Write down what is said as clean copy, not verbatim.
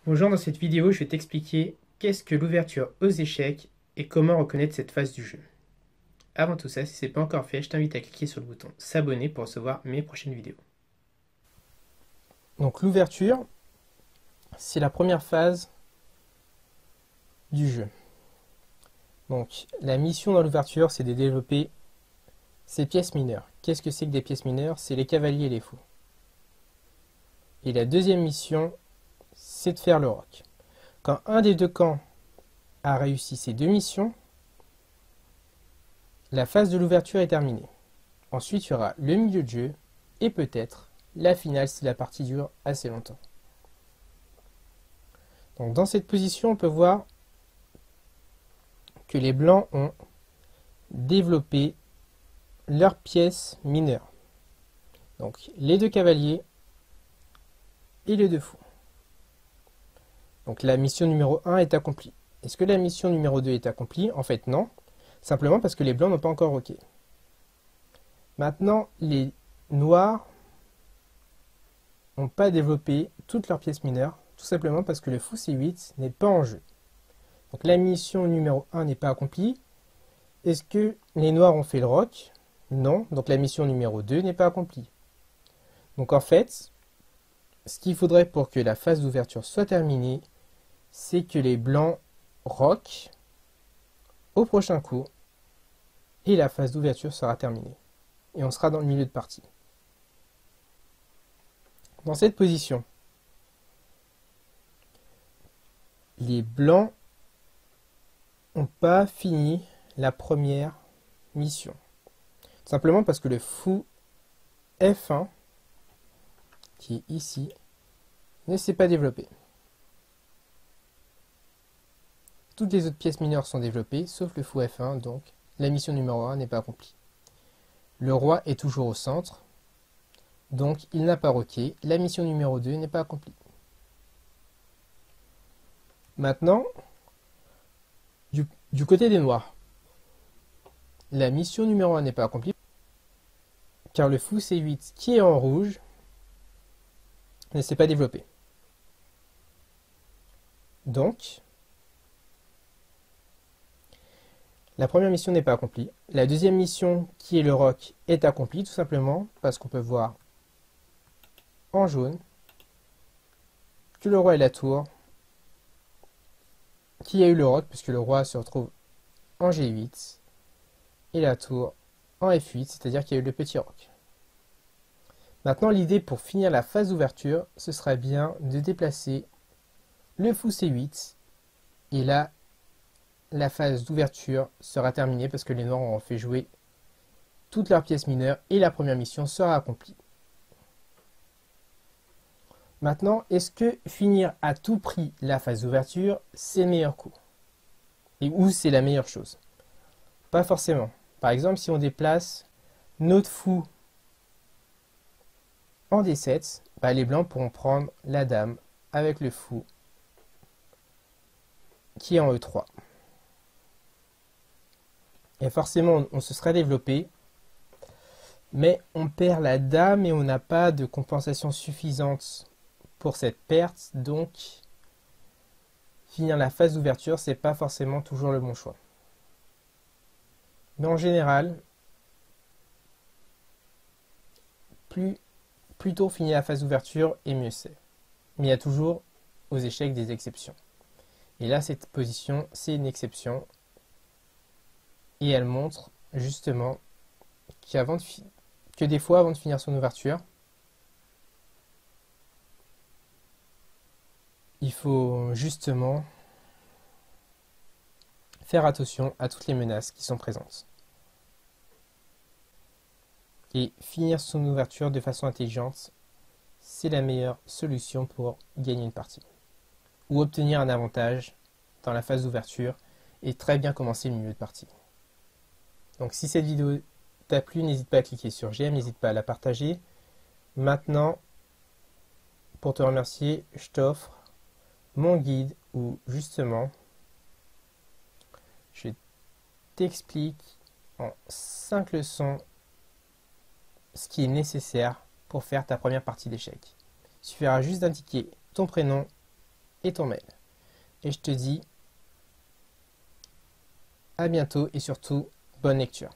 Bonjour, dans cette vidéo, je vais t'expliquer qu'est-ce que l'ouverture aux échecs et comment reconnaître cette phase du jeu. Avant tout ça, si ce n'est pas encore fait, je t'invite à cliquer sur le bouton s'abonner pour recevoir mes prochaines vidéos. Donc l'ouverture, c'est la première phase du jeu. Donc la mission dans l'ouverture, c'est de développer ces pièces mineures. Qu'est-ce que c'est que des pièces mineures? C'est les cavaliers et les fous. Et la deuxième mission, c'est de faire le roc. Quand un des deux camps a réussi ces deux missions, la phase de l'ouverture est terminée. Ensuite, il y aura le milieu de jeu et peut-être la finale si la partie dure assez longtemps. Donc dans cette position, on peut voir que les blancs ont développé leurs pièces mineures. Donc les deux cavaliers et les deux fous. Donc la mission numéro 1 est accomplie. Est-ce que la mission numéro 2 est accomplie? En fait non, simplement parce que les blancs n'ont pas encore roqué. Maintenant, les noirs n'ont pas développé toutes leurs pièces mineures, tout simplement parce que le fou C8 n'est pas en jeu. Donc la mission numéro 1 n'est pas accomplie. Est-ce que les noirs ont fait le roc? Non, donc la mission numéro 2 n'est pas accomplie. Donc en fait, ce qu'il faudrait pour que la phase d'ouverture soit terminée, c'est que les blancs roquent au prochain coup et la phase d'ouverture sera terminée. Et on sera dans le milieu de partie. Dans cette position, les blancs n'ont pas fini la première mission. Tout simplement parce que le fou F1, qui est ici, ne s'est pas développé. Toutes les autres pièces mineures sont développées, sauf le fou F1, donc la mission numéro 1 n'est pas accomplie. Le roi est toujours au centre, donc il n'a pas roqué. La mission numéro 2 n'est pas accomplie. Maintenant, du côté des noirs, la mission numéro 1 n'est pas accomplie, car le fou C8 qui est en rouge ne s'est pas développé. Donc, la première mission n'est pas accomplie. La deuxième mission, qui est le roc, est accomplie, tout simplement parce qu'on peut voir en jaune que le roi et la tour, qui a eu le roc, puisque le roi se retrouve en G8, et la tour en F8, c'est-à-dire qu'il y a eu le petit roc. Maintenant, l'idée pour finir la phase d'ouverture, ce serait bien de déplacer le fou C8, et là, la phase d'ouverture sera terminée parce que les noirs auront fait jouer toutes leurs pièces mineures et la première mission sera accomplie. Maintenant, est-ce que finir à tout prix la phase d'ouverture, c'est le meilleur coup? Et où c'est la meilleure chose? Pas forcément. Par exemple, si on déplace notre fou en D7, les blancs pourront prendre la dame avec le fou qui est en E3. Et forcément, on se serait développé, mais on perd la dame et on n'a pas de compensation suffisante pour cette perte, donc finir la phase d'ouverture, c'est pas forcément toujours le bon choix. Mais en général, plus tôt finir la phase d'ouverture et mieux c'est. Mais il y a toujours aux échecs des exceptions. Et là, cette position, c'est une exception. Et elle montre justement que des fois, avant de finir son ouverture, il faut justement faire attention à toutes les menaces qui sont présentes. Et finir son ouverture de façon intelligente, c'est la meilleure solution pour gagner une partie. Ou obtenir un avantage dans la phase d'ouverture et très bien commencer le milieu de partie. Donc si cette vidéo t'a plu, n'hésite pas à cliquer sur j'aime, n'hésite pas à la partager. Maintenant, pour te remercier, je t'offre mon guide où justement je t'explique en 5 leçons ce qui est nécessaire pour faire ta première partie d'échecs. Il suffira juste d'indiquer ton prénom et ton mail. Et je te dis à bientôt et surtout, bonne lecture.